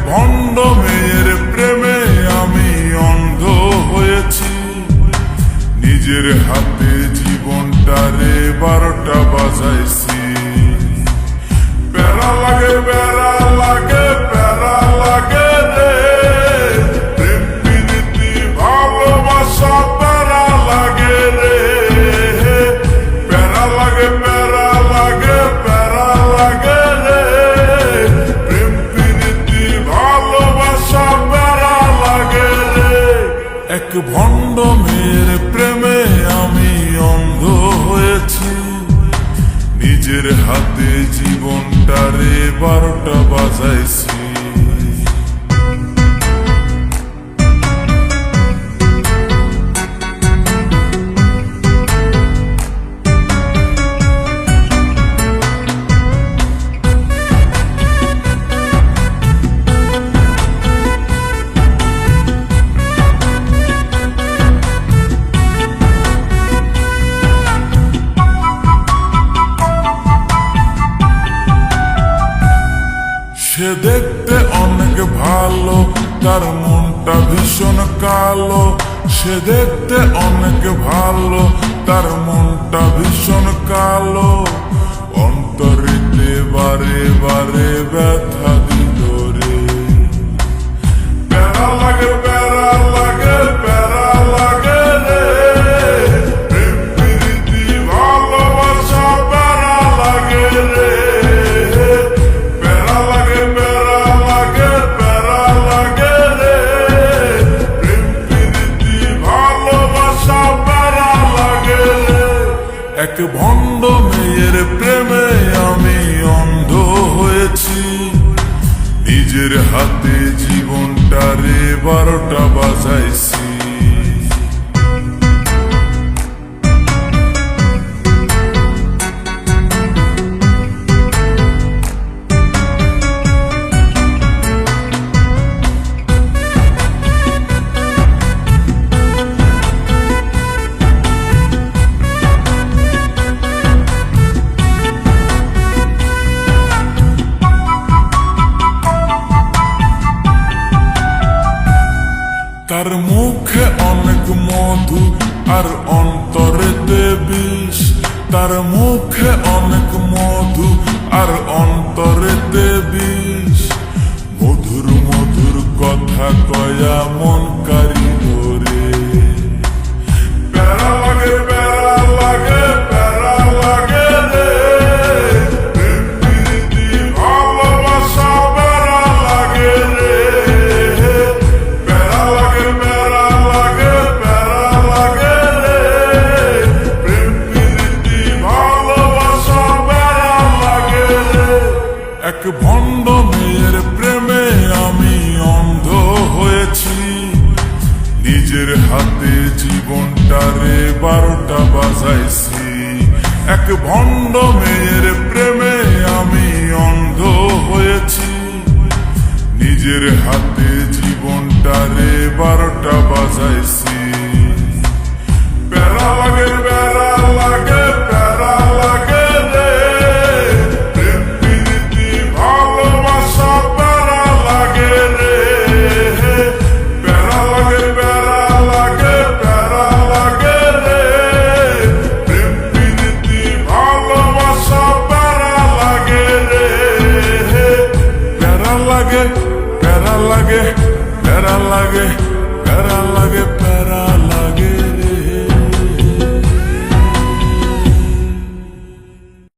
ভণ্ড মেয়ের প্রেমে আমি অন্ধ হয়েছি, নিজের হাতে জীবনটারে 12টা বাজাইছি। প্যারা লাগে প্যারা লাগে প্যারা লাগে রে, প্রেম প্রীতি ভালোবাসা প্যারা লাগে রে। প্যারা লাগে প্যারা লাগে প্যারা লাগে রে, প্রেম প্রীতি ভালোবাসা প্যারা লাগে রে। এক ভণ্ড মেয়ের প্রেমে আমি অন্ধ হয়েছি, নিজের হাতে জীবনটারে 12টা বাজাইছি। সে দেখতে অনেক ভালো, তার মনটা ভীষণ কালো। সে দেখতে অনেক ভালো, তার মনটা ভীষণ কালো। অন্তরেতে বারে বারে ব্যথা দিল রে। প্যারা লাগে প্যারা লাগে প্যারা লাগে রে, প্রেম প্রীতি ভালোবাসা প্যারা লাগে রে। এক ভণ্ড মেয়ের প্রেমে আমি অন্ধ হয়েছি, নিজের হাতে জীবনটারে 12টা বাজাইছি। তার মুখে অনেক মধু আর অন্তরেতে বিষ। তার মুখে অনেক মধু আর অন্তরেতে বিষ। মধুর মধুর কথা কয়া মন কারিল রে। প্যারা লাগে প্যারা লাগে প্যারা লাগে রে, প্রেম প্রীতি ভালোবাসা প্যারা লাগে রে। এক ভণ্ড মেয়ের প্রেমে আমি অন্ধ হয়েছি, নিজের হাতে জীবনটারে 12টা বাজাইছি। এক ভণ্ড মেয়ের প্রেমে আমি অন্ধ হয়েছি, নিজের হাতে জীবনটারে 12টা বাজাইছি। প্যারা লাগে প্যারা লাগে প্যারা লাগে রে, প্রেম প্রীতি ভালোবাসা প্যারা লাগে রে। প্যারা লাগে প্যারা লাগে প্যারা লাগে রে, প্রেম প্রীতি ভালোবাসা প্যারা লাগে রে। প্যারা লাগে প্যারা লাগে প্যারা লাগে প্যারা লাগে প্যারা